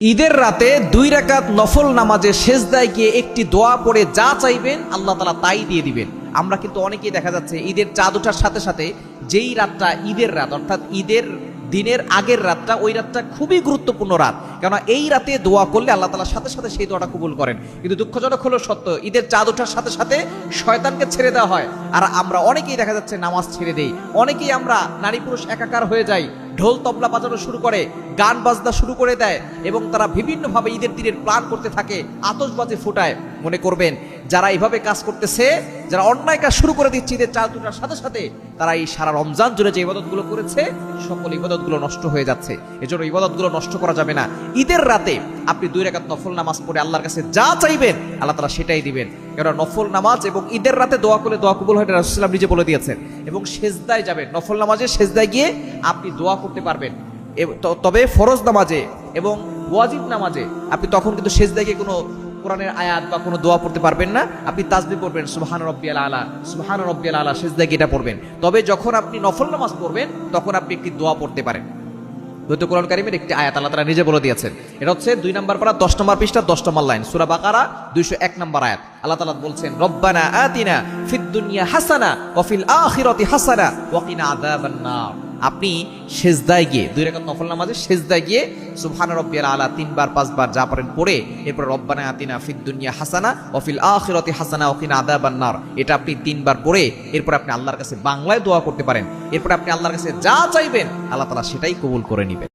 ঈদের রাতে 2 রাকাত নফল নামাজে সেজদায় গিয়ে একটি দোয়া পড়ে যা চাইবেন আল্লাহ তাআলা তাই দিয়ে দিবেন। আমরা কিন্তু অনেকেই দেখা যাচ্ছে ঈদের চাঁদ ওঠার সাথে সাথে যেই রাতটা ঈদের রাত অর্থাৎ ঈদের দিনের আগের রাতটা ওই রাতটা খুবই গুরুত্বপূর্ণ রাত, কেননা এই রাতে দোয়া করলে আল্লাহ তাআলা সাথে সাথে সেই দোয়াটা কবুল করেন। কিন্তু দুঃখজনক হলো সত্য, ঈদের চাঁদ ওঠার সাথে সাথে শয়তানকে ছেড়ে দেওয়া হয়, আর আমরা অনেকেই দেখা যাচ্ছে নামাজ ছেড়ে দেই। অনেকেই আমরা নারী পুরুষ একাকার হয়ে যাই, ঢোল তবলা বাজানো শুরু করে, গান বাজনা শুরু করে দেয় এবং তারা বিভিন্নভাবে ঈদের দিনের প্ল্যান করতে থাকে, আতশবাজি ফুটায়। মনে করবেন যারা এইভাবে কাজ করতেছে, যারা অন্যায় কাজ শুরু করে দিচ্ছে ঈদের চাঁদ ওঠার সাথে সাথে, তারা এই সারা রমজান জুড়ে যে ইবাদতগুলো করেছে সকল ইবাদতগুলো নষ্ট হয়ে যাচ্ছে। এজন্য ইবাদতগুলো নষ্ট করা যাবে না। ঈদের রাতে আপনি 2 রাকাত নফল নামাজ পড়ে আল্লাহর কাছে যা চাইবেন আল্লাহ তাআলা সেটাই দিবেন। কারণ নফল নামাজ এবং ঈদের রাতে দোয়া করলে দোয়া কবুল হয়, রাসূলুল্লাহ সাল্লাল্লাহু আলাইহি ওয়াসাল্লাম নিজে বলে দিয়েছেন। এবং সেজদায় যাবেন, নফল নামাজে সেজদায় গিয়ে আপনি দোয়া করতে পারবেন। তবে ফরজ নামাজে এবং ওয়াজিব নামাজে আপনি তখন কিন্তু সেজদায় গিয়ে কোনো কোরআনের আয়াত বা কোনো দোয়া পড়তে পারবেন না। আপনি তাসবিহ পড়বেন, সুবহান রাব্বিয়াল আলা, সুবহান রাব্বিয়াল আলা, সেজদায় গিয়ে এটা পড়বেন। তবে যখন আপনি নফল নামাজ পড়বেন তখন আপনি একটি দোয়া পড়তে পারেন। পবিত্র কোরআন কারীমের একটি আয়াত আল্লাহ তাআলা নিজে বলে দিয়েছেন। এটা হচ্ছে 2 নম্বর পারা 10 নম্বর পৃষ্ঠা 10 নম্বর লাইন, সূরা বাকারা 201 নম্বর আয়াত। আল্লাহ তাআলা বলছেন, রব্বানা আতিনা ফিদ দুনিয়া হাসানা ওয়া ফিল আখিরাতি হাসানা ওয়া কিনা আযাবান নার। আপনি সেজদায় গিয়ে 2 রাকাত নফল নামাজে সেজদায় গিয়ে সুবহান রাব্বিয়াল আলা 3 বার 5 বার যা পারেন পড়ে এরপর রব্বানা আতিনা ফিদ দুনিয়া হাসানা ওয়া ফিল আখিরাতি হাসানা ওয়া কিনা আযাবান নার, এটা আপনি 3 বার পড়ে এরপর আপনি আল্লাহর কাছে বাংলায় দোয়া করতে পারেন। এরপর আপনি আল্লাহর কাছে যা চাইবেন আল্লাহ তাআলা সেটাই কবুল করে নেবেন।